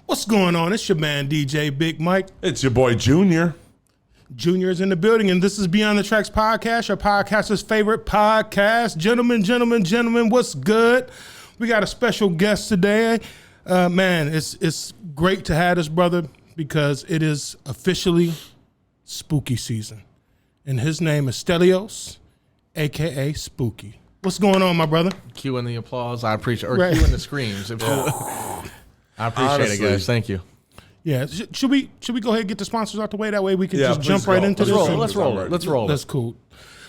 What's going on? It's your man, DJ Big Mike. It's your boy, Junior. Junior's in the building, and this is Beyond the Tracks podcast, your podcaster's favorite podcast. Gentlemen, what's good? We got a special guest today. Man, it's great to have this brother because it is officially spooky season. And his name is Stelios, a.k.a. Spooky. What's going on, my brother? Cueing the applause. I appreciate it. Or cueing the screams. I appreciate it, guys. Thank you. Yeah. Should we go ahead and get the sponsors out the way? That way we can just jump right into this. Let's roll. That's cool.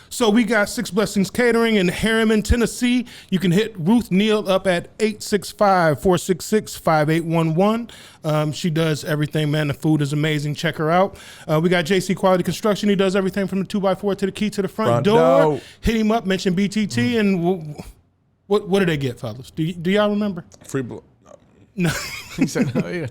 So we got Six Blessings Catering in Harriman, Tennessee. You can hit Ruth Neal up at 865-466-5811. She does everything, man. The food is amazing. Check her out. We got JC Quality Construction. He does everything from the 2x4 to the key to the front door. Hit him up, mention BTT, and what do they get, fellas? Do y'all remember? Free blow. No. He said, no, yeah.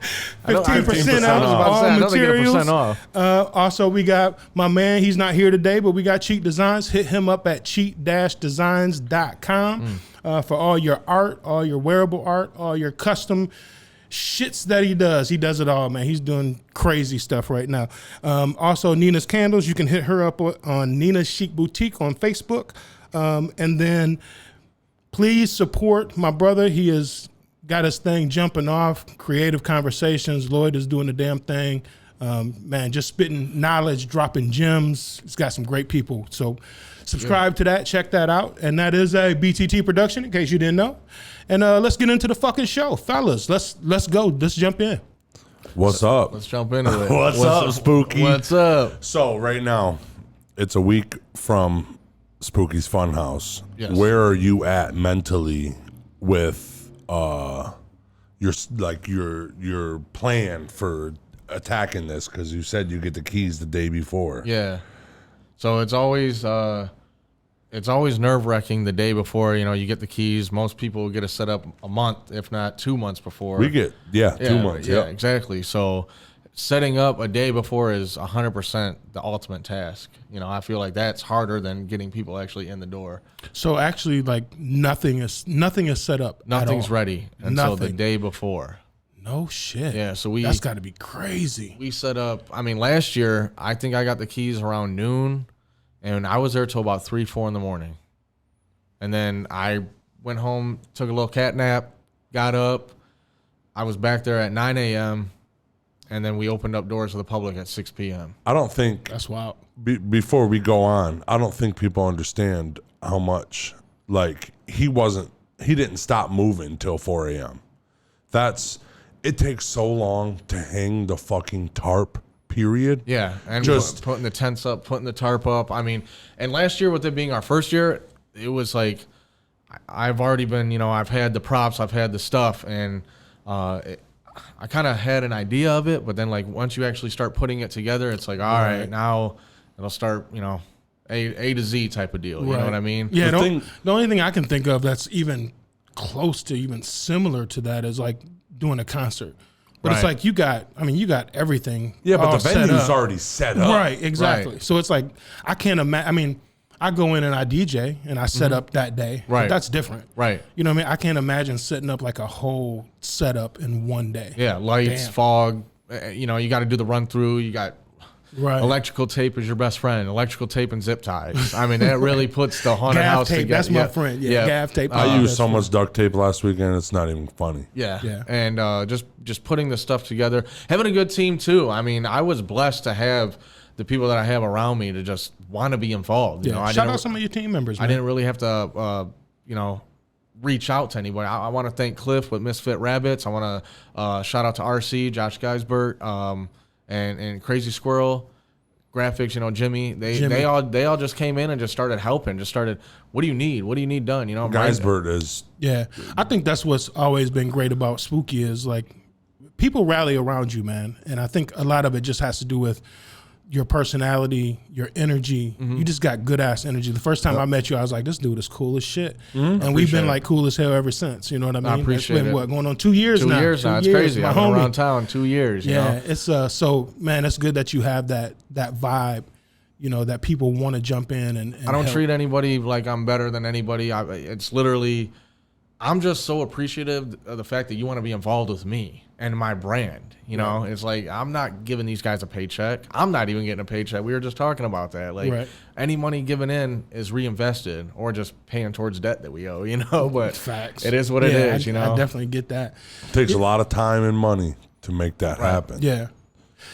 15% off all materials. Also, we got my man. He's not here today, but we got Cheat Designs. Hit him up at cheat-designs.com for all your art, all your wearable art, all your custom shits that he does. He does it all, man. He's doing crazy stuff right now. Also, Nina's Candles. You can hit her up on Nina's Chic Boutique on Facebook. And then please support my brother. He is got his thing jumping off, Creative Conversations. Lloyd is doing the damn thing. Man, just spitting knowledge, dropping gems. It's got some great people. So subscribe to that, check that out. And that is a BTT production, in case you didn't know. And let's get into the fucking show. Fellas, let's go. Let's jump in. What's up? Let's jump into it. What's up, Spooky? What's up? So right now, it's a week from Spooky's Funhouse. Yes. Where are you at mentally with your plan for attacking this? Because you said you get the keys the day before. Yeah. So it's always nerve-wracking the day before. You know, you get the keys. Most people get it set up a month, if not 2 months before. We get 2 months. Yeah, exactly. So setting up a day before is 100% the ultimate task. You know, I feel like that's harder than getting people actually in the door. So actually, like nothing is set up. Nothing's ready until the day before. No shit. Yeah, so that's got to be crazy. We set up. I mean, last year I think I got the keys around noon, and I was there till about 3-4 in the morning, and then I went home, took a little cat nap, got up. I was back there at 9 a.m. And then we opened up doors to the public at 6 p.m. I don't think that's wild. Before we go on, I don't think people understand how much, like, he didn't stop moving till 4 a.m. It takes so long to hang the fucking tarp, period. Yeah, and just putting the tents up, putting the tarp up. I mean, and last year with it being our first year, it was like, I've already been, I've had the props, I've had the stuff, and I kind of had an idea of it, but then like once you actually start putting it together, it's like, all right, now it'll start, A to Z type of deal. You know what I mean? Yeah. The only thing I can think of that's even close to even similar to that is like doing a concert. But it's like you got everything. Yeah, but the venue's already set up. Right, exactly. Right. So it's like I can't imagine. I mean, I go in and I DJ and I set up that day. Right. That's different. Right. You know what I mean? I can't imagine setting up like a whole setup in one day. Yeah, lights, fog. You got to do the run through. You got electrical tape is your best friend. Electrical tape and zip ties. I mean, that really puts the haunted house tape, together. That's my friend. Yeah, gaff tape. I used so much duct tape last weekend. It's not even funny. Yeah. And just putting the stuff together. Having a good team, too. I mean, I was blessed to have the people that I have around me to just want to be involved. Shout out some of your team members, man. I didn't really have to, reach out to anybody. I want to thank Cliff with Misfit Rabbits. I want to shout out to RC, Josh Geisbert, and Crazy Squirrel Graphics. Jimmy. They all just came in and just started helping. Just started. What do you need? What do you need done? Geisbert is. Yeah, I think that's what's always been great about Spooky is like people rally around you, man. And I think a lot of it just has to do with your personality, your energy. You just got good ass energy. The first time I met you, I was like, this dude is cool as shit. And we've been like cool as hell ever since. You know what I mean? I appreciate it. What, going on 2 years now? 2 years now. It's crazy. I've been around town 2 years. You know? It's so man, it's good that you have that vibe. You know, that people want to jump in and I don't help. treat anybody like I'm better than anybody. It's literally, I'm just so appreciative of the fact that you want to be involved with me and my brand. You know, it's like, I'm not giving these guys a paycheck. I'm not even getting a paycheck. We were just talking about that. Like, any money given in is reinvested or just paying towards debt that we owe, you know, but facts. It is what it is, you know. I definitely get that. It takes a lot of time and money to make that happen. Yeah.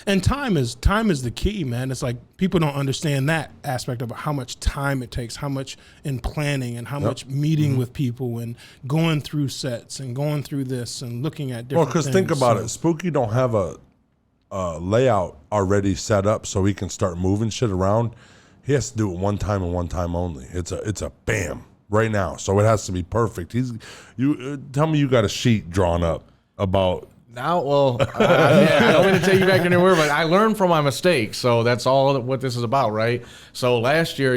And time is the key, man. It's like people don't understand that aspect of how much time it takes, how much in planning and how much meeting with people and going through sets and going through this and looking at different because think about it. Spooky don't have a layout already set up so he can start moving shit around. He has to do it one time and one time only. It's a bam right now. So it has to be perfect. Tell me you got a sheet drawn up about... Now, well, I don't mean to take you back anywhere, but I learned from my mistakes. So that's all what this is about, right? So last year,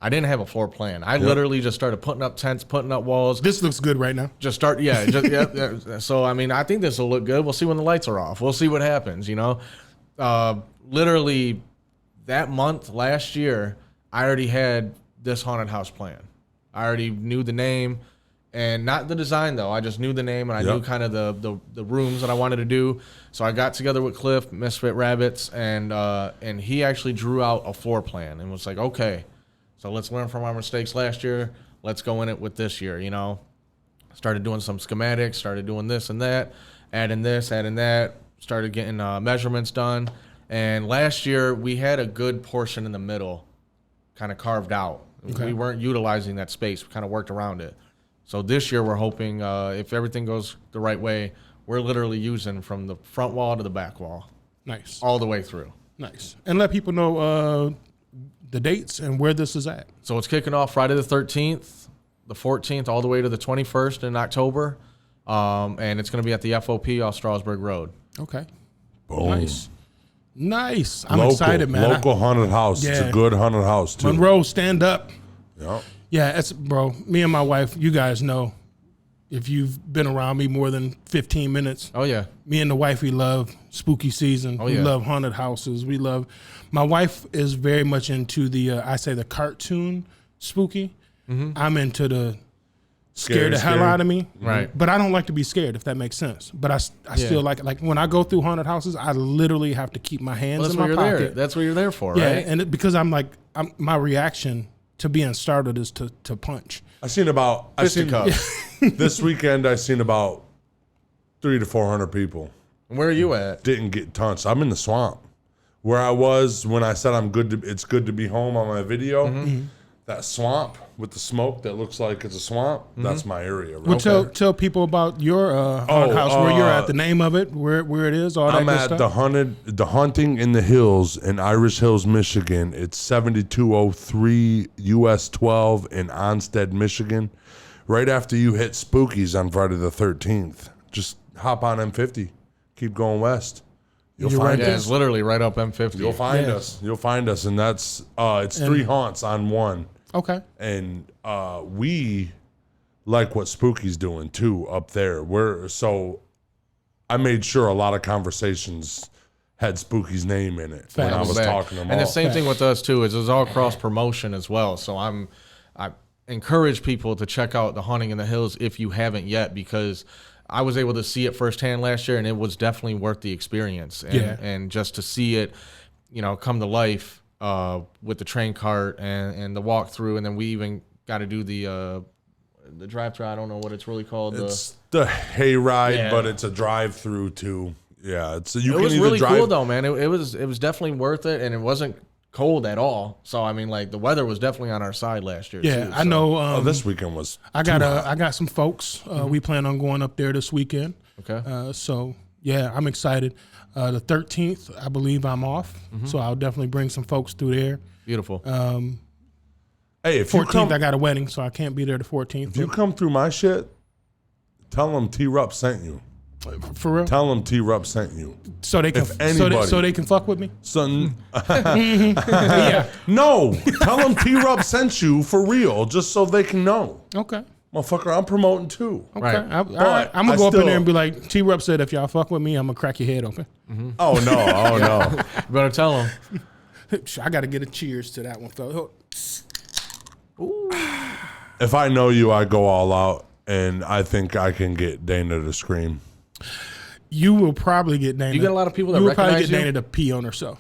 I didn't have a floor plan. I literally just started putting up tents, putting up walls. This looks good right now. So, I mean, I think this will look good. We'll see when the lights are off. We'll see what happens, you know? Literally, that month last year, I already had this haunted house plan. I already knew the name. And not the design, though. I just knew the name, and I knew kind of the rooms that I wanted to do. So I got together with Cliff, Misfit Rabbits, and he actually drew out a floor plan and was like, okay, so let's learn from our mistakes last year. Let's go in it with this year, you know. Started doing some schematics, started doing this and that, adding this, adding that, started getting measurements done. And last year, we had a good portion in the middle kind of carved out. Okay. We weren't utilizing that space. We kind of worked around it. So this year we're hoping, if everything goes the right way, we're literally using from the front wall to the back wall. Nice. All the way through. Nice. And let people know the dates and where this is at. So it's kicking off Friday the 13th, the 14th, all the way to the 21st in October. And it's going to be at the FOP off Strasburg Road. Okay. Boom. Nice. I'm excited, man. Local haunted house. It's a good haunted house, too. Monroe, stand up. Yep. Yeah, bro, me and my wife, you guys know, if you've been around me more than 15 minutes. Oh, yeah. Me and the wife, we love spooky season. We love haunted houses. My wife is very much into the cartoon spooky. I'm into the scare the hell out of me. Right. But I don't like to be scared, if that makes sense. But I still like when I go through haunted houses, I literally have to keep my hands in my pocket. That's what you're there for, yeah, right? and because my reaction to being startled is to punch. This weekend I seen about 300 to 400 people. Where are you at? Didn't get touched. I'm in the swamp. Where I was when I said it's good to be home on my video. That swamp with the smoke that looks like it's a swamp, that's my area. Right? Well, tell people about your haunted house, where you're at, the name of it, where it is, all that I'm good at stuff. the Haunting in the Hills in Irish Hills, Michigan. It's 7203 US 12 in Onstead, Michigan. Right after you hit Spookies on Friday the 13th. Just hop on M50. Keep going west. You'll find us. It's literally right up M50. You'll find us. You'll find us. And that's it's 3 haunts on one. Okay. And we like what Spooky's doing too up there. So I made sure a lot of conversations had Spooky's name in it when I was talking to them. And all. the same thing with us too is it's all cross promotion as well. So I encourage people to check out the Haunting in the Hills if you haven't yet, because I was able to see it firsthand last year, and it was definitely worth the experience. And just to see it, come to life. With the train cart and the walkthrough, and then we even got to do the drive-through. I don't know what it's really called. It's the hayride, but it's a drive-through too. Yeah, it was really cool though, man. It was definitely worth it, and it wasn't cold at all. So I mean, like, the weather was definitely on our side last year. Yeah, too, I know. This weekend was. I got some folks. We plan on going up there this weekend. Okay. So yeah, I'm excited. The 13th, I believe I'm off, so I'll definitely bring some folks through there. Beautiful. Hey, if 14th, I got a wedding, so I can't be there the 14th. If you come through my shit, tell them Tee Rupp sent you. For real? Tell them Tee Rupp sent you. So they can, If anybody- so they can fuck with me? Son, Yeah. no. Tell them Tee Rupp sent you for real, just so they can know. Okay. Motherfucker, I'm promoting too. Okay. Right. All right. I'm going to go up in still- there and be like, Tee Rupp said, if y'all fuck with me, I'm going to crack your head open. Oh no, oh no. You better tell them. I got to get a cheers to that one, fella. If I know you, I go all out, and I think I can get Dana to scream. You will probably get Dana. You get a lot of people that You will probably recognize get you? Dana to pee on herself.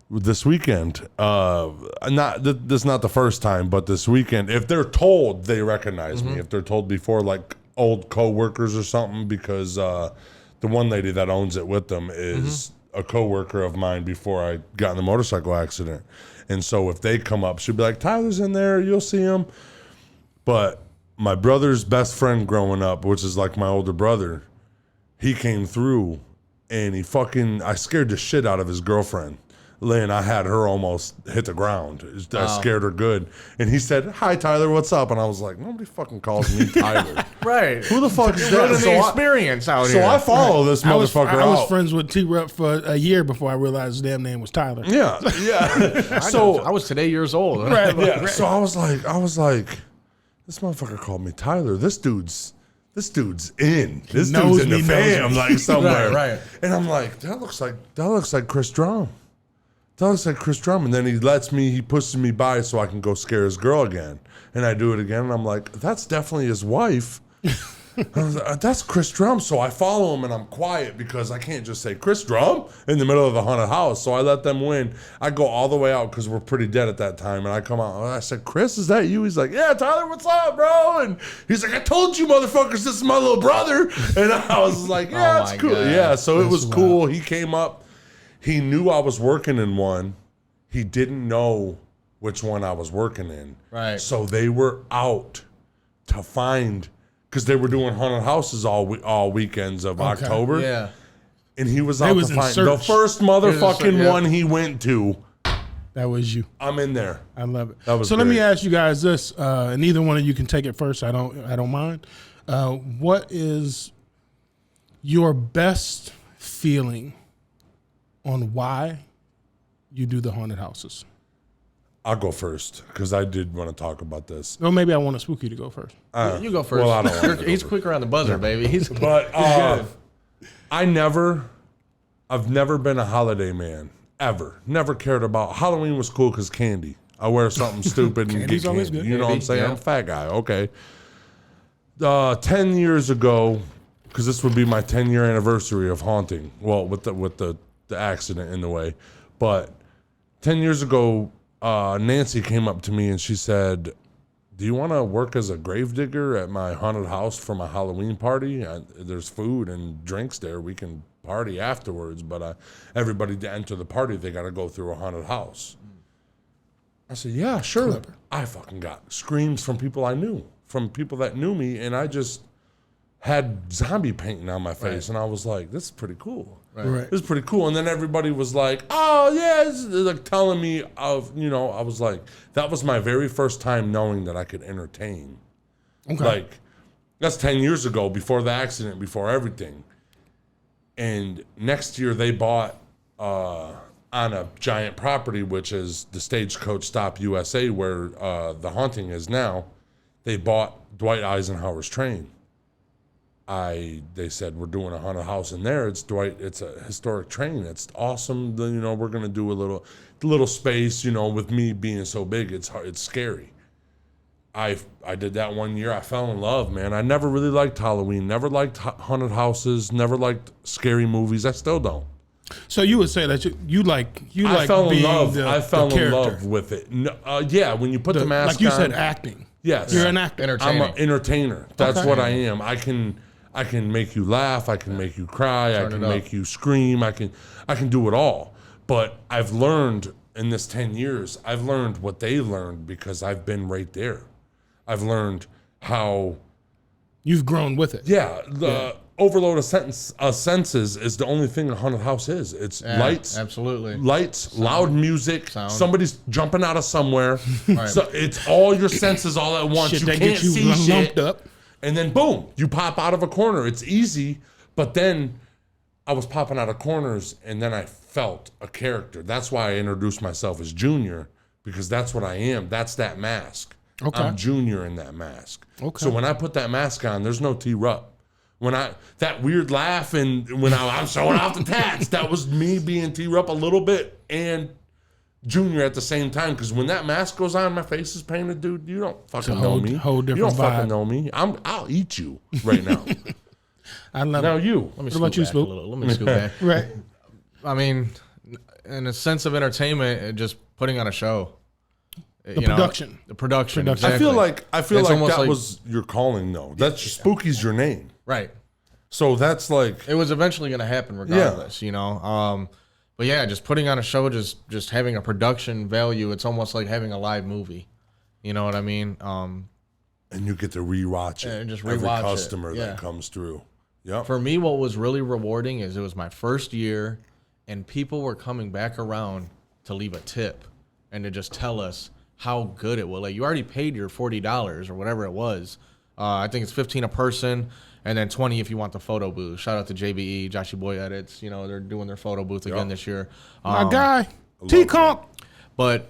This weekend, this is not the first time, but this weekend, if they're told they recognize me, if they're told before, like old co-workers or something, because the one lady that owns it with them is a co-worker of mine before I got in the motorcycle accident. And so if they come up, she'll be like, Tyler's in there, you'll see him. But my brother's best friend growing up, which is like my older brother, he came through and I scared the shit out of his girlfriend. Lynn, I had her almost hit the ground. I scared her good. And he said, hi, Tyler, what's up? And I was like, nobody fucking calls me Tyler. Right. Who the fuck is You're that? running the experience out So here. I follow this I was motherfucker out. friends with Tee Rupp for a year before I realized his damn name was Tyler. Yeah, yeah. So I was today years old. Right. yeah, so I was like, this motherfucker called me Tyler. This dude's in. This knows dude's in the me, knows fam, me. like somewhere. Right. And I'm like, that looks like Chris Drum. That looks like Chris Drum. And then he pushes me by so I can go scare his girl again. And I do it again, and I'm like, that's definitely his wife. I was like, that's Chris Drum. So I follow him, and I'm quiet because I can't just say Chris Drum in the middle of the haunted house. So I let them win. I go all the way out because we're pretty dead at that time. And I come out, and I said, Chris, is that you? He's like, yeah, Tyler, what's up, bro? And he's like, I told you, motherfuckers, this is my little brother. And I was like, yeah, Oh it's my cool. God. Yeah, so it was That's cool. He came up. He knew I was working in one. He didn't know which one I was working in. Right. So they were out to find, because they were doing haunted houses all weekends of October. Yeah. And he was out was to in find search. the first motherfucking Yeah. one he went to. That was you. I'm in there. I love it. That was so let me great. ask you guys this, and neither one of you can take it first. I don't mind. What is your best feeling on why you do the haunted houses? I'll go first because I did want to talk about this. Or maybe I want to spook you to go first. You go first. Well, I don't want to He's quicker on the buzzer, baby. He's But I've never been a holiday man. Ever. Never cared about. Halloween was cool because candy. I wear something stupid and Candy's get always candy. good. You know what I'm Candy, saying? yeah. I'm a fat guy. Okay. 10 years ago, because this would be my 10-year anniversary of haunting. Well, with the accident in the way. But 10 years ago, Nancy came up to me and she said, do you want to work as a gravedigger at my haunted house for my Halloween party? There's food and drinks there. We can party afterwards, but everybody to enter the party, they got to go through a haunted house. I said, yeah, sure. Clever. I fucking got screams from people I knew, from people that knew me, and I just had zombie painting on my face, and I was like, this is pretty cool. Right. This is pretty cool. And then everybody was like, oh, yeah, it's like telling me of, I was like, that was my very first time knowing that I could entertain. Okay. Like, that's 10 years ago, before the accident, before everything. And next year they bought on a giant property, which is the Stagecoach Stop USA, where the haunting is now. They bought Dwight Eisenhower's train. They said, we're doing a haunted house in there. It's a historic train. It's awesome. We're going to do a little space, with me being so big, it's scary. I did that one year. I fell in love, man. I never really liked Halloween, never liked haunted houses, never liked scary movies. I still don't. So you would say that you like I fell in being love. the, I fell the in character. love with it. No, yeah, when you put the mask on. Like you said, acting. Yes. You're an actor. entertaining. I'm an entertainer. That's Okay. what I am. I can make you laugh. I can make you cry. I can it up. make you scream. I can do it all. But I've learned in this 10 years, I've learned what they learned because I've been right there. I've learned how, You've grown with it. yeah, the overload of senses is the only thing a haunted house is. It's Yeah, lights, absolutely. loud music, Sound. somebody's jumping out of somewhere. So it's all your senses all at once. Shit You that can't gets you see shit. lumped up. And then boom, you pop out of a corner. It's easy, but then I was popping out of corners, and then I felt a character. That's why I introduced myself as Junior, because that's what I am. That's that mask. Okay. I'm Junior in that mask. Okay. So when I put that mask on, there's no Tee Rupp. When that weird laugh and when I'm showing off the tats, that was me being Tee Rupp a little bit and Junior at the same time. Because when that mask goes on, my face is painted, dude. You don't fucking know me. Whole different you don't vibe. fucking know me. I'll eat you right now. I love Now it. you. Let me What about you, Spook? Let me scoot back. Right. I mean, in a sense of entertainment, just putting on a show. The production. The production. Production. I Exactly. feel It's like almost that like- was your calling, though. That's Spooky's your name. Right. So that's like, It was eventually going to happen regardless, you know. But yeah, just putting on a show, just having a production value. It's almost like having a live movie. You know what I mean? and you get to rewatch it. And just every rewatch it, customer yeah. that comes through. Yep. For me, what was really rewarding is it was my first year, and people were coming back around to leave a tip and to just tell us how good it was. Like, you already paid your $40 or whatever it was. I think it's $15 a person, and then $20 if you want the photo booth. Shout out to JBE, Joshy Boy Edits. You know, they're doing their photo booth again this year. My guy, T-Conk. But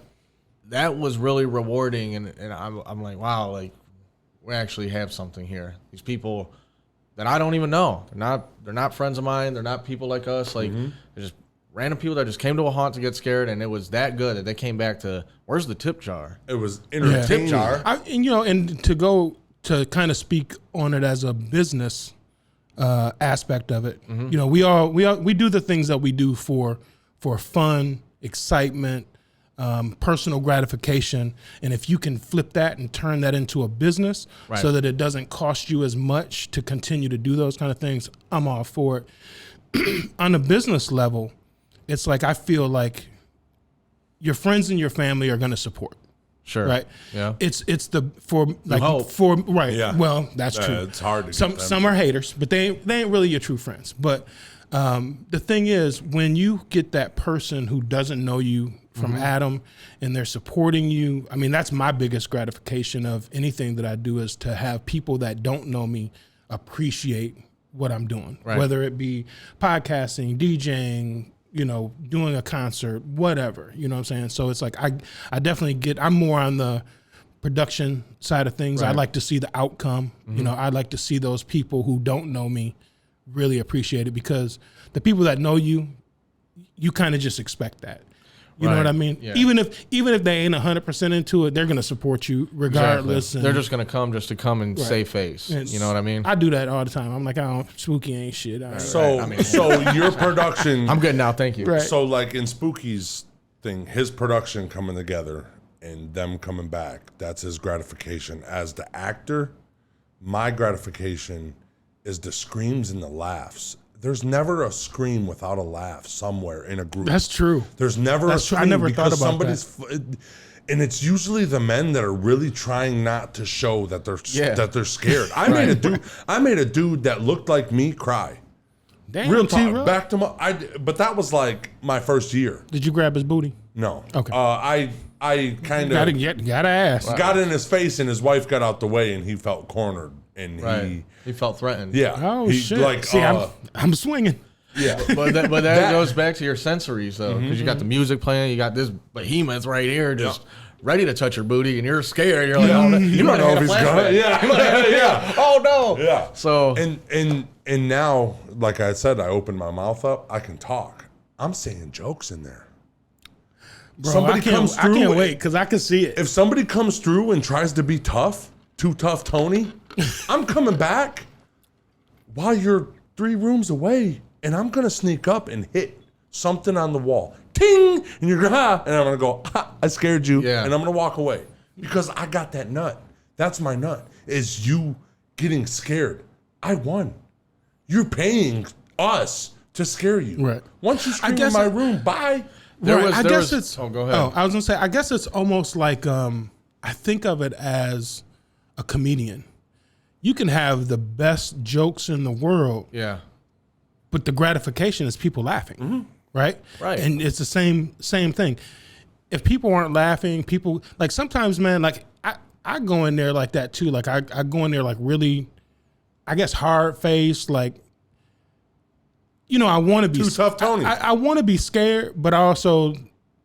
that was really rewarding, and I'm like, wow, like, we actually have something here. These people that I don't even know. They're not friends of mine. They're not people like us. Like, they're just random people that just came to a haunt to get scared, and it was that good that they came back to, where's the tip jar? It was entertaining. Tip jar. And to go to kind of speak on it as a business aspect of it, you know, we do the things that we do for fun, excitement, personal gratification, and if you can flip that and turn that into a business so that it doesn't cost you as much to continue to do those kind of things, I'm all for it. On a business level, it's like I feel like your friends and your family are going to support. Sure. Right. Yeah. It's the for like hope. for right. Yeah. Well, that's true. It's hard to some get them. some are haters, but they ain't really your true friends. But the thing is, when you get that person who doesn't know you from Adam and they're supporting you, I mean, that's my biggest gratification of anything that I do is to have people that don't know me appreciate what I'm doing, whether it be podcasting, DJing, you know, doing a concert, whatever, you know what I'm saying? So it's like, I definitely I'm more on the production side of things. I like to see the outcome. You know, I like to see those people who don't know me really appreciate it, because the people that know you, you kind of just expect that. You know what I mean? Yeah. Even if they ain't 100% into it, they're going to support you regardless. Exactly. They're just going to come and save face. You know what I mean? I do that all the time. I'm like, Spooky ain't shit. All right. So your production. I'm good now. Thank you. Right. So like in Spooky's thing, his production coming together and them coming back, that's his gratification. As the actor, my gratification is the screams and the laughs. There's never a scream without a laugh somewhere in a group. That's true. There's never That's a true. scream I never because thought about somebody's and it's usually the men that are really trying not to show that they're scared. I made a dude that looked like me cry. Damn, Real T-Rupp. talk, backed him up. But that was like my first year. Did you grab his booty? No. Okay. I kind of Gotta ask. got in his face, and his wife got out the way, and he felt cornered, and He felt threatened. Oh he, shit! Like, See, I'm swinging. yeah. But that goes back to your sensories, though, because you got the music playing, you got this behemoth right here, just ready to touch your booty, and you're scared. You're like, oh, no, you don't might know have if had he's a gonna. flashback. Yeah. Oh no. Yeah. So And now, like I said, I opened my mouth up. I can talk. I'm saying jokes in there. Bro, I can't wait because I can see it. If somebody comes through and tries to be tough, too tough, Tony, I'm coming back while you're 3 rooms away, and I'm gonna sneak up and hit something on the wall. Ting! And you're gonna, and I'm gonna go, I scared you, Yeah. and I'm gonna walk away because I got that nut. That's my nut. Is you getting scared? I won. You're paying us to scare you. Right. Once you scream in my room, bye. There Right, was- I there guess was- it's. oh, go ahead. Oh, I was gonna say. I guess it's almost like I think of it as a comedian. You can have the best jokes in the world, yeah. but the gratification is people laughing, right? Right. And it's the same thing. If people aren't laughing, people like sometimes, man. Like I go in there like that too. Like I go in there like really I guess, hard faced, like, you know, I want to be Too tough, Tony. I want to be scared, but I also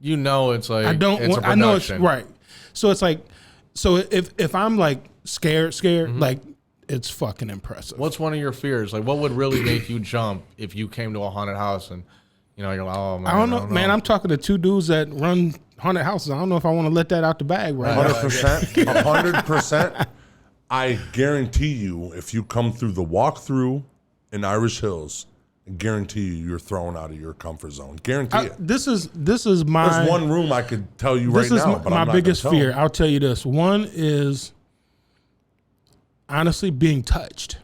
it's like I don't it's want. a I know it's production. right. So it's like, so if I'm like scared, like it's fucking impressive. What's one of your fears? Like, what would really make you jump if you came to a haunted house and, you know, you're like, oh man, I don't know, man. I'm talking to two dudes that run haunted houses. I don't know if I want to let that out the bag right now. 100%. 100%. I guarantee you, if you come through the walkthrough in Irish Hills, I guarantee you're thrown out of your comfort zone. Guarantee it. This is my. There's one room I could tell you right This is now, but my I'm not biggest gonna tell fear. them. I'll tell you this. One is honestly being touched.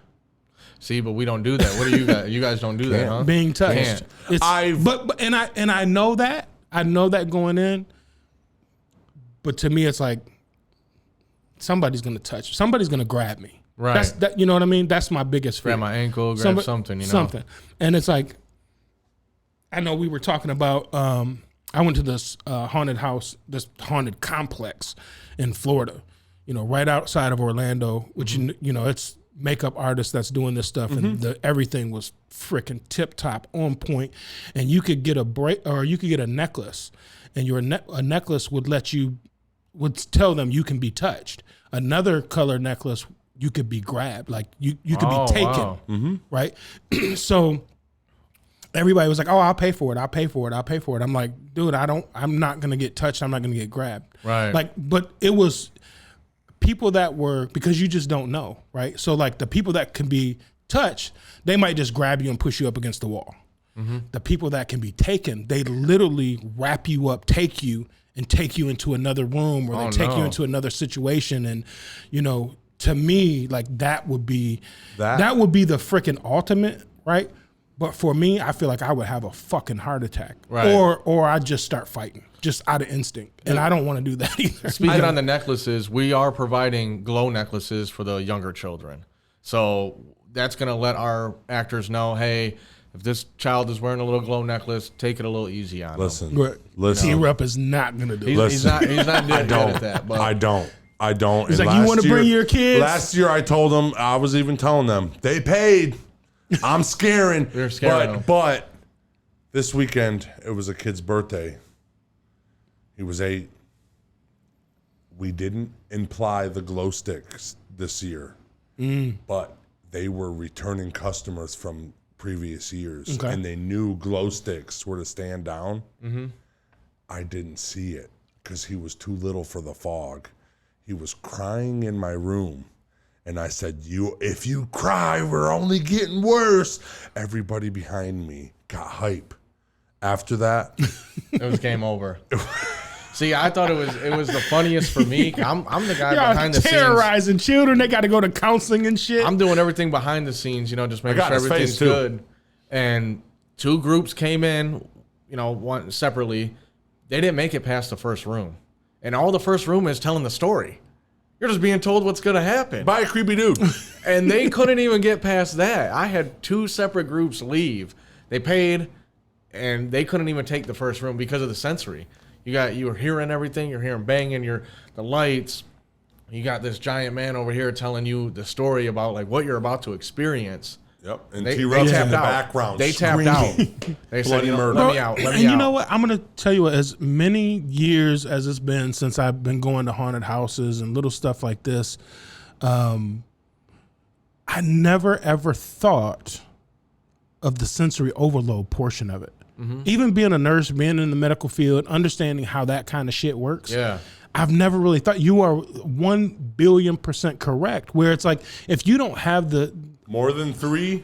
See, but we don't do that. What do you guys? You guys don't do that, huh? Being touched. Can't. It's, but I know that. I know that going in. But to me, it's like somebody's gonna touch. Somebody's gonna grab me. Right. That's that. You know what I mean? That's my biggest fear. Grab my ankle, grab something. You know. Something. And it's like, I know we were talking about. I went to this haunted house, this haunted complex in Florida. You know, right outside of Orlando, which you know, it's makeup artists that's doing this stuff, and everything was freaking tip top, on point. And you could get a break, or you could get a necklace, and a necklace would tell them you can be touched. Another color necklace, you could be grabbed, like you could be taken, wow. right? So everybody was like, "Oh, I'll pay for it. I'll pay for it. I'll pay for it." I'm like, "Dude, I'm not gonna get touched. I'm not gonna get grabbed." Right. Like, but it was people that were, because you just don't know, right? So like the people that can be touched, they might just grab you and push you up against the wall. The people that can be taken, they literally wrap you up, take you into another room, or they take you into another situation. And, you know, to me, like that would be the freaking ultimate, right? But for me, I feel like I would have a fucking heart attack, right? Or I'd just start fighting, just out of instinct, and I don't want to do that either. Speaking on the necklaces, we are providing glow necklaces for the younger children, so that's gonna let our actors know, hey, if this child is wearing a little glow necklace, take it a little easy on Listen, them. listen. Tee Rupp is not gonna do it. He's not good at that. But I don't. He's And like, you want to last bring year- your kids? Last year I told them, I was even telling them, they paid. I'm scaring. You're scaring them. But this weekend, it was a kid's birthday. He was 8. We didn't imply the glow sticks this year, but they were returning customers from previous years, and they knew glow sticks were to stand down. I didn't see it because he was too little for the fog. He was crying in my room. And I said, if you cry, we're only getting worse. Everybody behind me got hype. After that, it was game over. See, I thought it was the funniest for me. I'm the guy behind the scenes. Terrorizing children. They got to go to counseling and shit. I'm doing everything behind the scenes, you know, just making sure everything's good. And 2 groups came in, you know, one separately. They didn't make it past the first room. And all the first room is telling the story. You're just being told what's going to happen. by a creepy dude. And they couldn't even get past that. I had 2 separate groups leave. They paid, and they couldn't even take the first room because of the sensory. You were hearing everything. You're hearing banging, the lights. You got this giant man over here telling you the story about like what you're about to experience. Yep. And They T Rupp's tapped in the out. background. They tapped out. They said, Bloody murder. let me out. Let me and out. you know what? I'm going to tell you what, as many years as it's been since I've been going to haunted houses and little stuff like this, I never ever thought of the sensory overload portion of it. Even being a nurse, being in the medical field, understanding how that kind of shit works. Yeah. I've never really thought. You are 1 billion% correct. Where it's like, if you don't have the More than 3,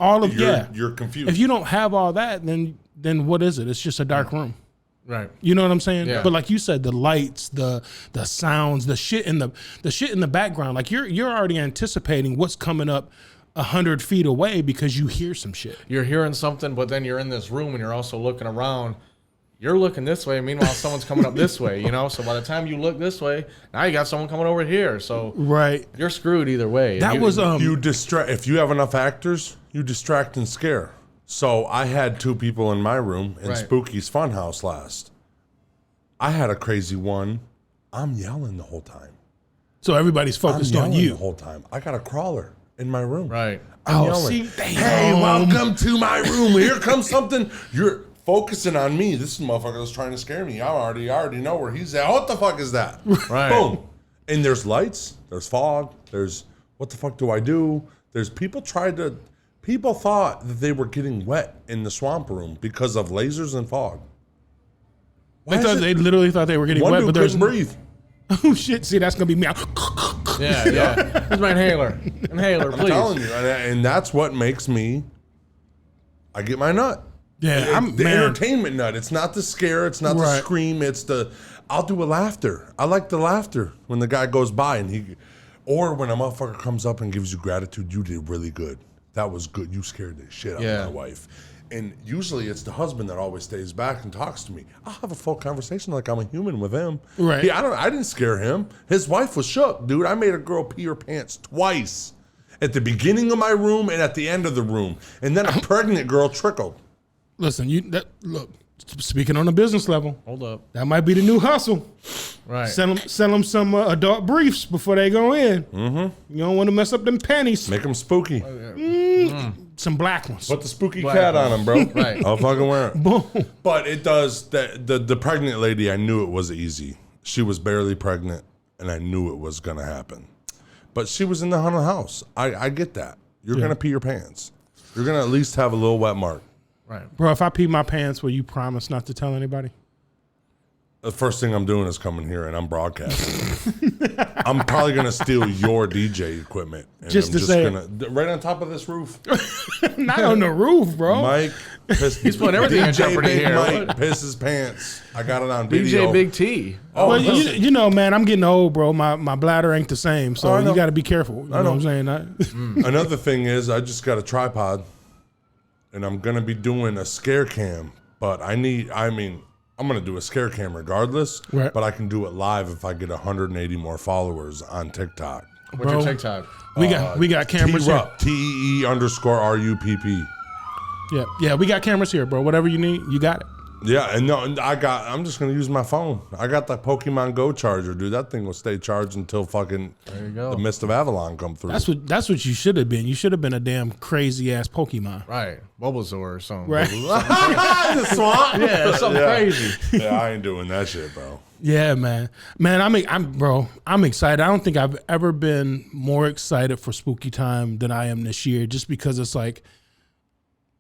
you're confused. if you don't have all that, then what is it? It's just a dark room. Right. You know what I'm saying? Yeah. But like you said, the lights, the sounds, the shit in the background, like you're already anticipating what's coming up 100 feet away because you hear some shit. You're hearing something, but then you're in this room and you're also looking around. You're looking this way. Meanwhile, someone's coming up this way, you know? So by the time you look this way, now you got someone coming over here. So Right. you're screwed either way. That was you distract. If you have enough actors, you distract and scare. So I had 2 people in my room in Right. Spooky's Funhouse last. I had a crazy one. I'm yelling the whole time. so everybody's I'm focused on yelling you. the whole time. I got a crawler. in my room. Right. I'm yelling, hey, welcome to my room. Here comes something. You're focusing on me. This motherfucker was trying to scare me. I already know where he's at. What the fuck is that? Right. Boom. And there's lights. There's fog. There's what the fuck do I do? There's people thought that they were getting wet in the swamp room because of lasers and fog. They literally thought they were getting wet, but there's breathe. Oh shit! See, that's gonna be me. Yeah. Here's my inhaler. Inhaler, please. I'm telling you, and that's what makes me. I get my nut. Yeah, I'm the entertainment nut. It's not the scare. It's not the scream. It's the. I'll do a laughter. I like the laughter when the guy goes by and or when a motherfucker comes up and gives you gratitude. You did really good. That was good. You scared the shit out of my wife. And usually it's the husband that always stays back and talks to me. I'll have a full conversation like I'm a human with him. Right. I didn't scare him. His wife was shook, dude. I made a girl pee her pants twice. At the beginning of my room and at the end of the room. And then a pregnant girl trickled. Listen, look, speaking on a business level. Hold up. That might be the new hustle. Right. Sell them some adult briefs before they go in. Mm-hmm. You don't want to mess up them panties. Make them spooky. Some black ones. Put the spooky cat on them, bro. Right. I'll fucking wear it. Boom. But it does, the pregnant lady, I knew it was easy. She was barely pregnant, and I knew it was going to happen. But she was in the haunted house. I get that. You're going to pee your pants. You're going to at least have a little wet mark. Right. Bro, if I pee my pants, will you promise not to tell anybody? The first thing I'm doing is coming here and I'm broadcasting. I'm probably going to steal your DJ equipment. And Just to say right on top of this roof. Not on the roof, bro. Mike He's putting everything in jeopardy Big here. Mike pisses pants. I got it on video. DJ Big T. Oh, Well, you know, man, I'm getting old, bro. My bladder ain't the same, so I know. you got to be careful. You know what I'm saying? Another thing is I just got a tripod and I'm going to be doing a scare cam, but I'm going to do a scare cam regardless, Right. but I can do it live if I get 180 more followers on TikTok. What's your TikTok? We got cameras Tee here. Rupp, TEE_RUPP. Yeah, we got cameras here, bro. Whatever you need, you got it. Yeah, and I'm just gonna use my phone. I got the Pokemon Go charger, dude. That thing will stay charged until fucking the Mist of Avalon come through. That's what you should have been. You should have been a damn crazy ass Pokemon. Right. Bulbasaur or something. Right. the swamp. Yeah, something crazy. Yeah, I ain't doing that shit, bro. Yeah, man. I'm excited. I don't think I've ever been more excited for spooky time than I am this year, just because it's like,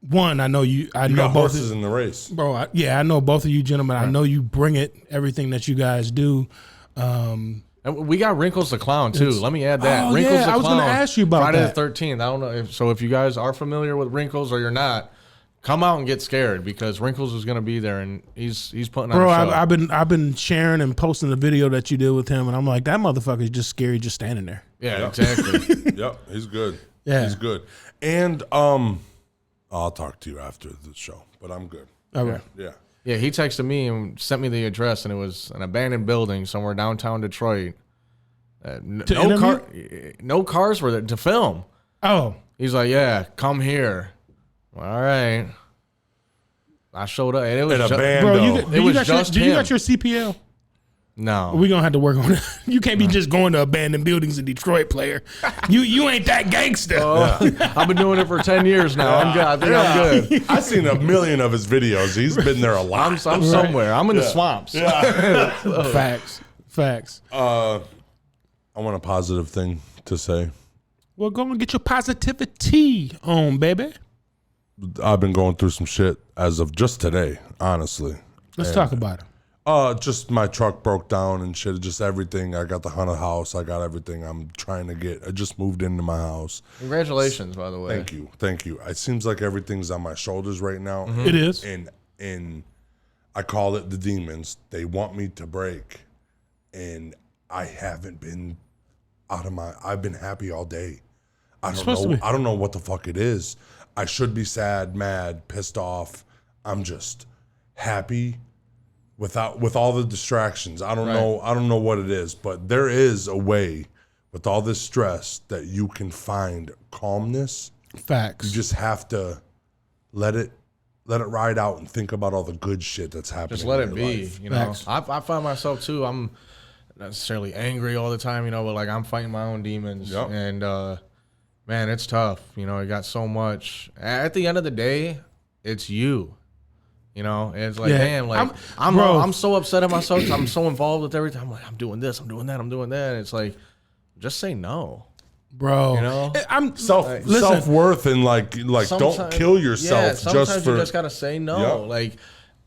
one, I know You know got both horses in the race. bro. I know both of you gentlemen. I know you bring it, everything that you guys do. And we got Wrinkles the Clown too. Let me add that. Oh, Wrinkles yeah, the I was Clown. gonna ask you about Friday that. the 13th. I don't know if you guys are familiar with Wrinkles or you're not. Come out and get scared because Wrinkles is gonna be there and he's putting on Bro, a show. I've been sharing and posting the video that you did with him, and I'm like, that motherfucker is just scary, just standing there. Yeah, exactly. Yep, he's good. Yeah. He's good. And I'll talk to you after the show, but I'm good. All right. Yeah. Yeah, he texted me and sent me the address, and it was an abandoned building somewhere downtown Detroit. No cars were there to film. Oh, He's like, "Yeah, come here." All right. I showed up, and it was In a band, bro, though. It was just do you him. got your CPL? No, We're gonna have to work on it. You can't be just going to abandoned buildings in Detroit, player. You ain't that gangster. I've been doing it for 10 years now. I'm good. I think I'm good. I've seen a million of his videos. He's been there a lot. I'm somewhere. I'm in the swamps. Facts. I want a positive thing to say. Well, go and get your positivity on, baby. I've been going through some shit as of just today, honestly. Let's talk about it. Just my truck broke down and shit. Just everything. I got the haunted house. I got everything I'm trying to get. I just moved into my house. Congratulations, by the way. Thank you. It seems like everything's on my shoulders right now. It is. And I call it the demons. They want me to break, and I haven't been I've been happy all day. I don't know what the fuck it is. I should be sad, mad, pissed off. I'm just happy with all the distractions. I don't know what it is, but there is a way with all this stress that you can find calmness. Facts. You just have to let it ride out and think about all the good shit that's happening. Just let in it your be. life. You know, I find myself too. I'm not necessarily angry all the time, you know, but like I'm fighting my own demons. Yep. And Man, it's tough. You know, it got so much. At the end of the day, it's you. You know, it's like, damn, like I'm so upset at myself 'cause I'm so involved with everything. I'm like, I'm doing this, I'm doing that, I'm doing that. And it's like, just say no. Bro, you know, I'm self-worth and like don't kill yourself. Yeah, sometimes just for, you just gotta say no. Yep. Like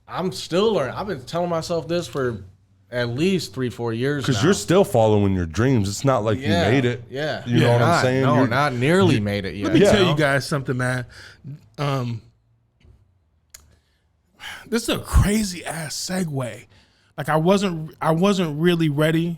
I'm still learning. I've been telling myself this for at least 3-4 years because now. you're still following your dreams. It's not like you made it. Yeah, you know what I'm saying. No, not nearly made it yet. Let me tell you guys something, man. This is a crazy ass segue. Like I wasn't really ready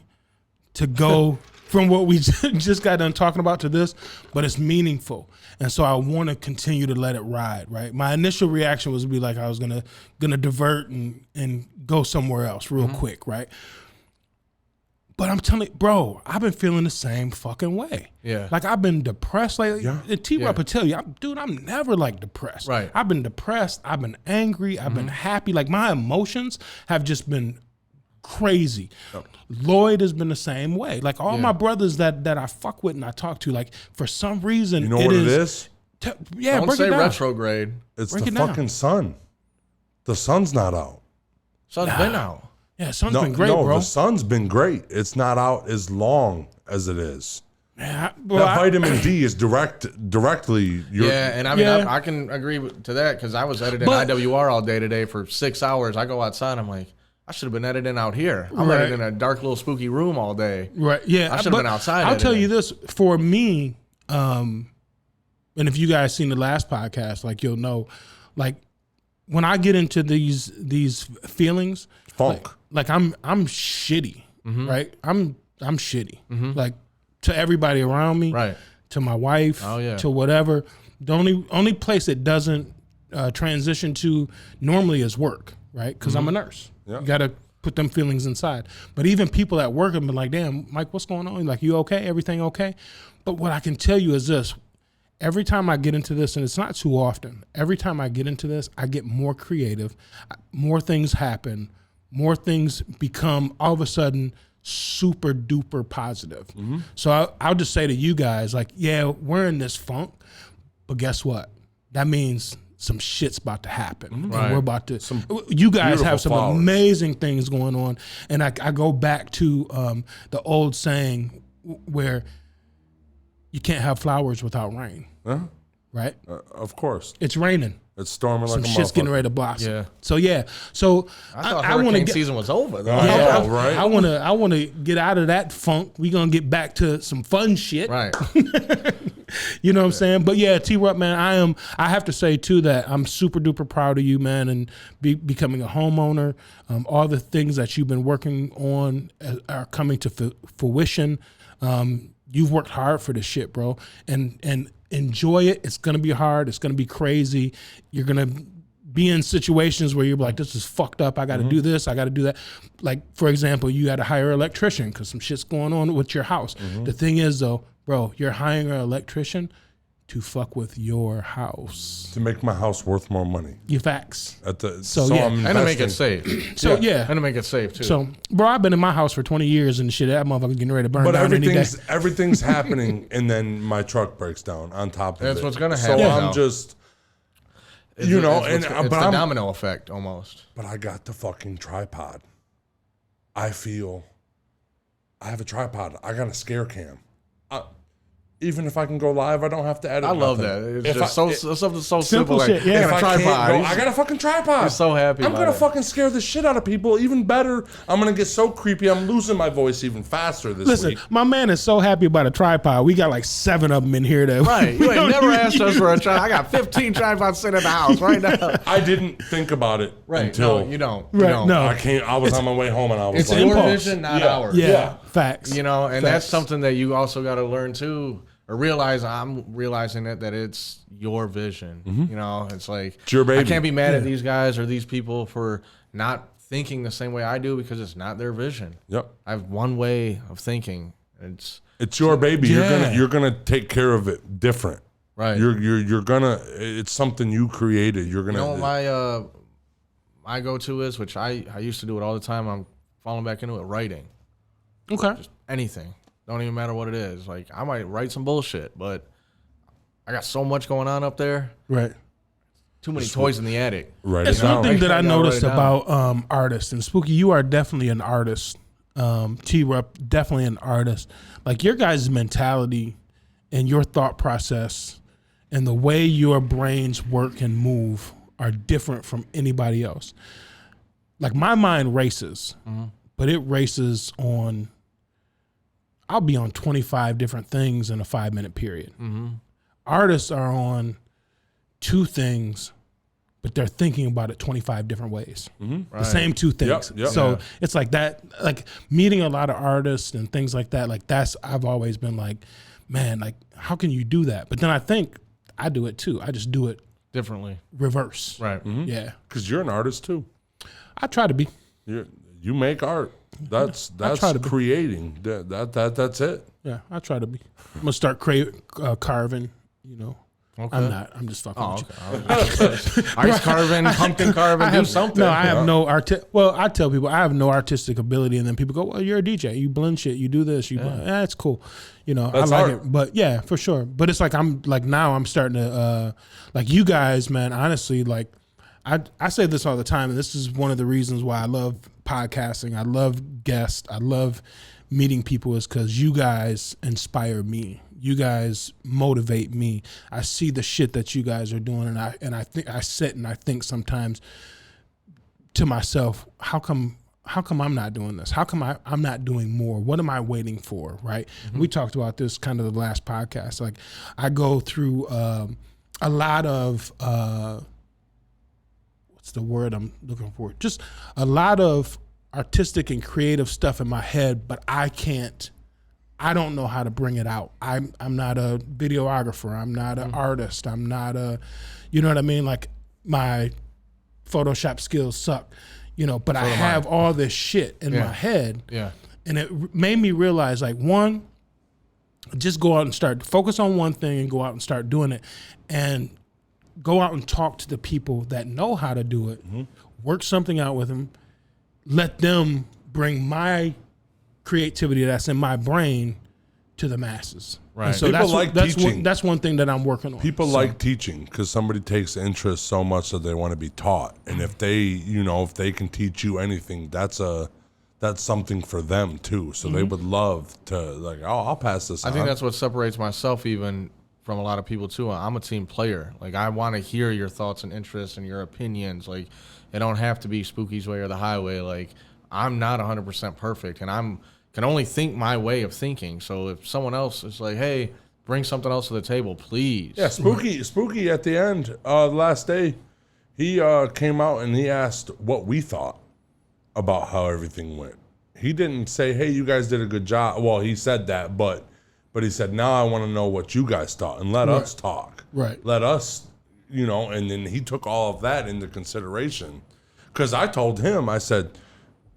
to go from what we just got done talking about to this, but it's meaningful. And so I want to continue to let it ride, right? My initial reaction was to be like I was gonna divert and go somewhere else real quick, right? But I'm telling you, bro, I've been feeling the same fucking way. Yeah. Mm-hmm. Like I've been depressed lately. And Tee Rupp will tell you, I'm never like depressed. Right. I've been depressed. I've been angry. I've been happy. Like my emotions have just been crazy. Yep. Lloyd has been the same way. Like all my brothers that I fuck with and I talk to, like for some reason, You know what it is? Don't break say it down. retrograde. It's Break the it down. fucking sun. The sun's not out. Sun's been out. Yeah, sun's been great, bro. The sun's been great. It's not out as long as it is. Yeah, That vitamin D is directly. And I mean, I can agree to that because I was editing IWR all day today for 6 hours. I go outside, I'm like, I should have been editing out here. I'm editing in a dark little spooky room all day. Right. Yeah. I should have been outside. I'll tell you this, for me, and if you guys seen the last podcast, like you'll know, like when I get into these feelings, funk. Like I'm shitty, right? I'm shitty, like to everybody around me, Right. to my wife, to whatever. The only place it doesn't transition to normally is work, right? Because I'm a nurse. Yeah. You got to put them feelings inside. But even people at work have been like, damn, Mike, what's going on? Like, you okay? Everything okay? But what I can tell you is this. Every time I get into this, and it's not too often, every time I get into this, I get more creative. More things happen. More things become, all of a sudden, super duper positive. So I'll just say to you guys, like, yeah, we're in this funk, but guess what? That means some shit's about to happen. And we're about to, you guys have some amazing things going on. And I go back to the old saying where you can't have flowers without rain. Right? Of course. It's raining. It's storming like Some a shit's motherfucker. getting ready to blossom. Yeah. So yeah. So I thought I want hurricane to season was over, though. Yeah, right. I want to get out of that funk. We're gonna get back to some fun shit. Right. You know what I'm saying? But yeah, Tee Rupp, man, I have to say too that I'm super duper proud of you, man, and becoming a homeowner. All the things that you've been working on are coming to fruition. You've worked hard for this shit, bro, and enjoy it. It's gonna be hard. It's gonna be crazy. You're gonna be in situations where you're like, this is fucked up. I got to do this. I got to do that. Like, for example, you got to hire an electrician because some shit's going on with your house. The thing is, though, bro, you're hiring an electrician to fuck with your house. To make my house worth more money. Your facts. I'm investing. And to make it safe. So, yeah. And to make it safe, too. So, bro, I've been in my house for 20 years and shit. That motherfucker's getting ready to burn down any day. Everything's happening, and then my truck breaks down on top of it. That's what's going to happen. So I'm just... It's the domino effect almost. But I got the fucking tripod. I have a tripod. I got a scare cam. Even if I can go live, I don't have to edit. I love that. It's just something so simple. Shit, yeah. Like, I got a fucking tripod. I'm so happy. I'm gonna fucking scare the shit out of people. Even better, I'm gonna get so creepy. I'm losing my voice even faster this week. Listen, my man is so happy about a tripod. We got like 7 of them in here. Right. You ain't never asked us for a tripod. I got 15 tripods sitting in the house right now. I didn't think about it until you don't. Right. You don't. No. I was on my way home and I was It's like, your impulse. vision, not ours. Yeah. Facts. You know, and Facts. that's something that you also got to learn too. Or realize I'm realizing that it's your vision. You know, it's like it's your baby. I can't be mad at these guys or these people for not thinking the same way I do because it's not their vision. Yep. I have one way of thinking. It's your baby. Yeah. You're gonna take care of it different. Right. You're gonna. It's something you created. You're gonna. You know what my go-to is, which I used to do it all the time. I'm falling back into it. Writing. Okay. Just anything. Don't even matter what it is. Like I might write some bullshit, but I got so much going on up there. Right. Too many toys in the attic. Right. It's one thing that I noticed write it about artists, and Spooky, you are definitely an artist. Tee Rupp, definitely an artist. Like your guys' mentality and your thought process and the way your brains work and move are different from anybody else. Like my mind races, but it races on, I'll be on 25 different things in a 5-minute period. Artists are on 2 things, but they're thinking about it 25 different ways. The same 2 things. Yep. So it's like that, like meeting a lot of artists and things like that, like that's, I've always been like, man, like how can you do that? But then I think I do it too. I just do it differently. Reverse. Right. Yeah. Because you're an artist too. I try to be. You make art. That's creating. That's it. Yeah, I try to be. I'm gonna start carving. You know, Okay. I'm not. I'm just fucking. Oh, with you. okay. Ice carving, pumpkin carving, do something. No, I have no Well, I tell people I have no artistic ability, and then people go, "Well, you're a DJ. You blend shit. You do this. You blend. That's cool." You know, That's I like art. it. But yeah, for sure. But it's like now I'm starting to like you guys, man. Honestly, like I say this all the time, and this is one of the reasons why I love podcasting. I love guests. I love meeting people is because you guys inspire me. You guys motivate me. I see the shit that you guys are doing, and I think I sit and I think sometimes to myself, how come I'm not doing this? How come I'm not doing more? What am I waiting for? Right? We talked about this kind of the last podcast. Like I go through a lot of what's the word I'm looking for? Just a lot of artistic and creative stuff in my head, but I don't know how to bring it out. I'm not a videographer. I'm not an artist. I'm not you know what I mean? Like my Photoshop skills suck, you know, but I have all this shit in my head. Yeah. And it made me realize like one, just go out and focus on one thing and go out and start doing it, and go out and talk to the people that know how to do it, work something out with them, let them bring my creativity that's in my brain to the masses. Right. And so People teaching. that's one thing that I'm working on. People like teaching because somebody takes interest so much that they want to be taught, and if they can teach you anything, that's something for them too. So they would love to like, oh, I'll pass this on. I think that's what separates myself even from a lot of people too. I'm a team player. Like I want to hear your thoughts and interests and your opinions. Like it don't have to be Spooky's way or the highway. Like I'm not 100% perfect, and can only think my way of thinking. So if someone else is like, hey, bring something else to the table, please. Yeah, Spooky at the end, the last day, he came out and he asked what we thought about how everything went. He didn't say, hey, you guys did a good job. Well, he said that, but he said, now I want to know what you guys thought, and let us talk. Right. Let us, and then he took all of that into consideration. Because I told him, I said,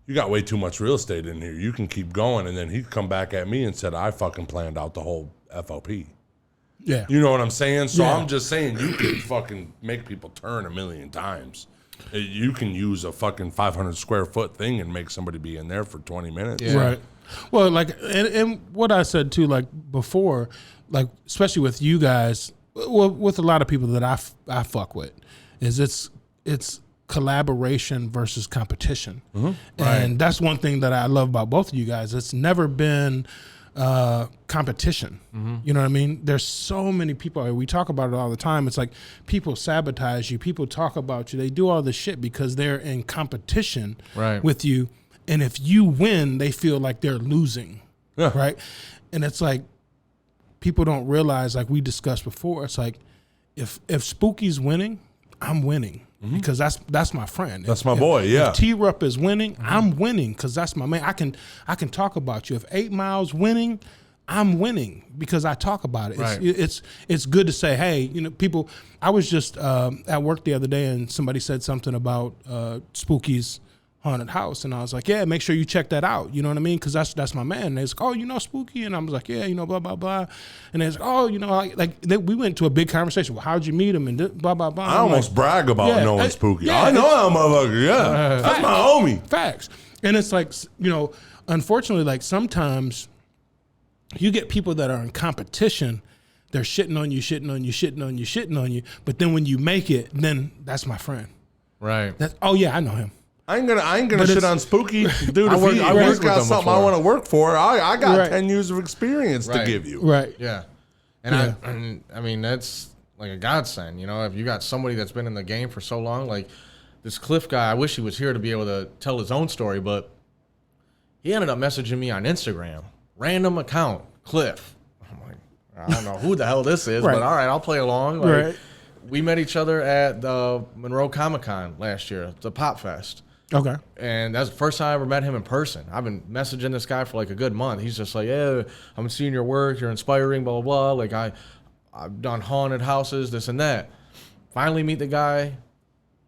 you got way too much real estate in here. You can keep going. And then he'd come back at me and said, I fucking planned out the whole FOP. Yeah. You know what I'm saying? So Yeah. I'm just saying you can fucking make people turn 1,000,000 times. You can use a fucking 500 square foot thing and make somebody be in there for 20 minutes. Yeah. Right. Well, like, and what I said too, like before, like, especially with you guys, well, with a lot of people that I fuck with, is it's collaboration versus competition. And that's one thing that I love about both of you guys. It's never been competition. You know what I mean? There's so many people, we talk about it all the time. It's like people sabotage you, people talk about you, they do all this shit because they're in competition with you. And if you win, they feel like they're losing. Yeah. Right? And it's like people don't realize, like we discussed before, it's like if Spooky's winning, I'm winning. Because that's my friend. That's my boy, yeah. If Tee Rupp is winning, I'm winning because that's my man. I can talk about you. If 8 Mile's winning, I'm winning because I talk about it. Right. It's good to say, hey, people. I was just at work the other day and somebody said something about Spooky's haunted house, and I was like, yeah, make sure you check that out. You know what I mean? Because that's my man. And they was like, oh, Spooky, and I was like, yeah, blah blah blah. And they was like, oh, we went to a big conversation. Well, how'd you meet him? And blah blah blah. I almost brag about knowing Spooky. Yeah, I know that motherfucker. Yeah, that's my homie. Facts. And it's like, unfortunately, like sometimes you get people that are in competition they're shitting on you. But then when you make it, then that's my friend. Right. Oh yeah, I know him. I ain't gonna shit on Spooky, dude. If he's got something I want to work for, I got 10 years of experience to give you. Right. Yeah. And I mean, that's like a godsend, you know, if you got somebody that's been in the game for so long, like this Cliff guy, I wish he was here to be able to tell his own story, but he ended up messaging me on Instagram, random account, Cliff. I'm like, I don't know who the hell this is, but all right, I'll play along. Like, we met each other at the Monroe Comic-Con last year, the Pop Fest. Okay. And that's the first time I ever met him in person. I've been messaging this guy for like a good month. He's just like, yeah, I'm seeing your work. You're inspiring, blah, blah, blah. Like, I've done haunted houses, this and that. Finally meet the guy.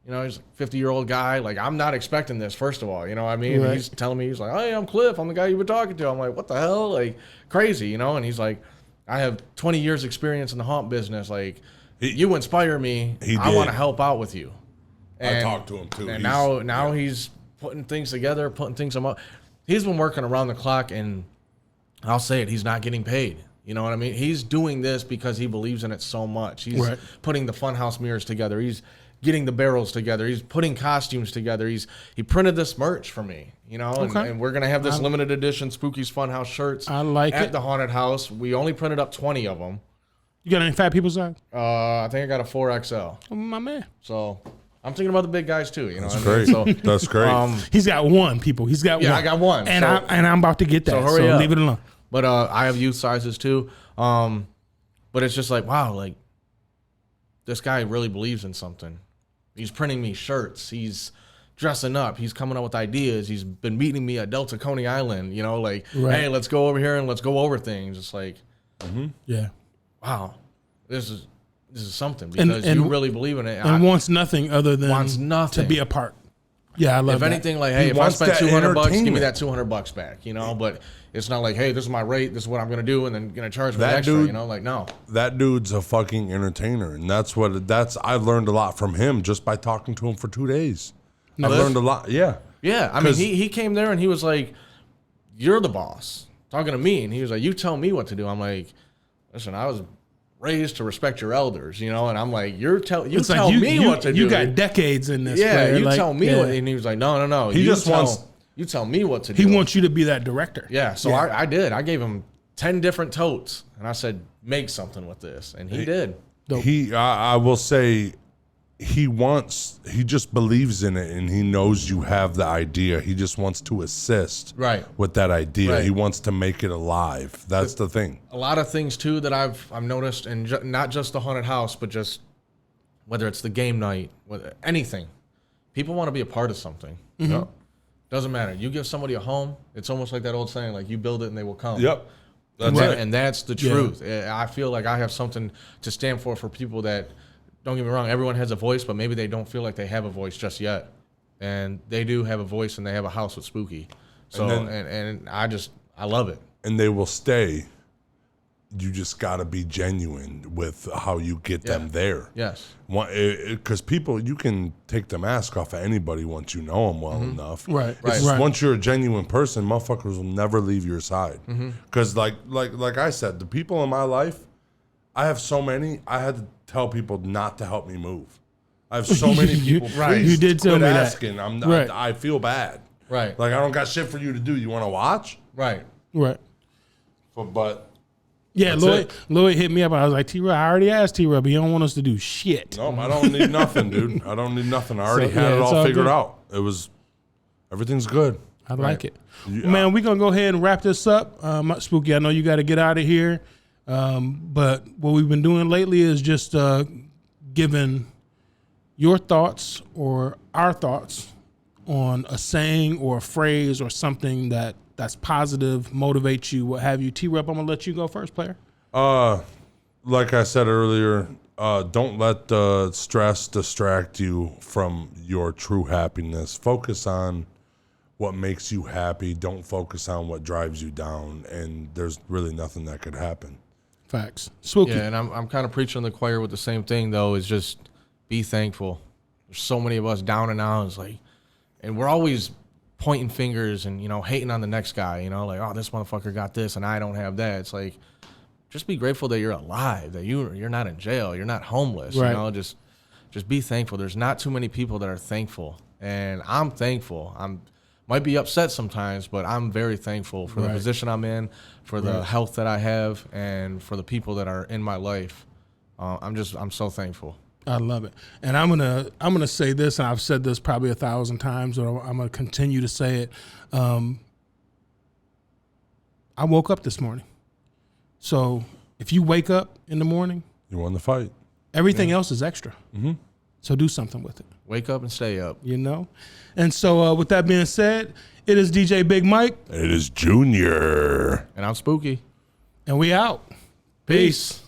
You know, he's a 50-year-old guy. Like, I'm not expecting this, first of all. You know what I mean? Right. He's telling me, he's like, hey, I'm Cliff. I'm the guy you've been talking to. I'm like, what the hell? Like, crazy, you know? And he's like, I have 20 years experience in the haunt business. Like, you inspire me. I want to help out with you. And, I talked to him too. And now he's putting things together, putting things up. He's been working around the clock, and I'll say it, he's not getting paid. You know what I mean? He's doing this because he believes in it so much. He's putting the funhouse mirrors together. He's getting the barrels together. He's putting costumes together. He printed this merch for me, you know, and we're gonna have this limited edition Spooky's Funhouse shirts. I like at it. the haunted house. We only printed up 20 of them. You got any fat people size? I think I got a 4XL. Oh, my man. So I'm thinking about the big guys too. You know, that's great. So, that's great. He's got one, people. He's got one. Yeah, I got one. And I'm about to get that. So hurry up. Leave it alone. But I have youth sizes too. But it's just like, wow, like this guy really believes in something. He's printing me shirts. He's dressing up. He's coming up with ideas. He's been meeting me at Delta Coney Island. You know, like, hey, let's go over here and let's go over things. It's like, yeah, wow, this is something because you really believe in it. And wants nothing other than to be a part. Yeah, I love that. If anything, like, hey, if I spent $200, give me that $200 back, you know? But it's not like, hey, this is my rate, this is what I'm going to do, and then going to charge me extra, you know? Like, no. That dude's a fucking entertainer, and I learned a lot from him just by talking to him for 2 days. I learned a lot, yeah. Yeah, I mean, he came there and he was like, you're the boss, talking to me, and he was like, you tell me what to do. I'm like, listen, I was raised to respect your elders, you know, and I'm like, you tell me what to do. You got decades in this. Yeah, you tell me what, and he was like, no. He just wants. You tell me what to do. He wants you to be that director. Yeah, so I did. I gave him 10 different totes, and I said, make something with this, and he did. I will say, he just believes in it, and he knows you have the idea. He just wants to assist with that idea. Right. He wants to make it alive. That's the thing. A lot of things too that I've noticed, and not just the haunted house, but just whether it's the game night, anything. People want to be a part of something. Mm-hmm. You know? Doesn't matter. You give somebody a home, it's almost like that old saying, like, you build it and they will come. Yep. And that's the truth. I feel like I have something to stand for people that, don't get me wrong, everyone has a voice, but maybe they don't feel like they have a voice just yet. And they do have a voice, and they have a house with Spooky. So, and I love it. And they will stay. You just got to be genuine with how you get them there. Yes. Because people, you can take the mask off of anybody once you know them well enough. Right. Once you're a genuine person, motherfuckers will never leave your side. Because like I said, the people in my life, I have so many, I had to tell people not to help me move. I have so many people. You did tell me asking. that. I feel bad. Right. Like, I don't got shit for you to do. You want to watch? Right. But yeah, Lloyd hit me up. I was like, T-Rupp, I already asked T-Rupp, but he don't want us to do shit. No, I don't need nothing, dude. I don't need nothing. I already had it all figured out. Everything's good. I like it. Man, we're going to go ahead and wrap this up. Spooky, I know you got to get out of here. But what we've been doing lately is just giving your thoughts or our thoughts on a saying or a phrase or something that's positive, motivates you, what have you. T-Rupp, I'm going to let you go first, player. Like I said earlier, don't let the stress distract you from your true happiness. Focus on what makes you happy. Don't focus on what drives you down, and there's really nothing that could happen. Facts. Spooky. Yeah, and I'm kind of preaching the choir with the same thing, though, is just be thankful. There's so many of us down and out. It's like, and we're always pointing fingers and, you know, hating on the next guy, you know, like, oh, this motherfucker got this and I don't have that. It's like, just be grateful that you're alive, that you're not in jail, you're not homeless. Right. You know, just be thankful. There's not too many people that are thankful, and I'm thankful. Might be upset sometimes, but I'm very thankful for the position I'm in, for the health that I have, and for the people that are in my life. I'm so thankful. I love it. And I'm gonna say this, and I've said this probably 1,000 times, but I'm gonna continue to say it. I woke up this morning. So if you wake up in the morning, You won the fight. everything else is extra. Mm-hmm. So do something with it. Wake up and stay up. You know? And so with that being said, it is DJ Big Mike. It is Junior. And I'm Spooky. And we out. Peace.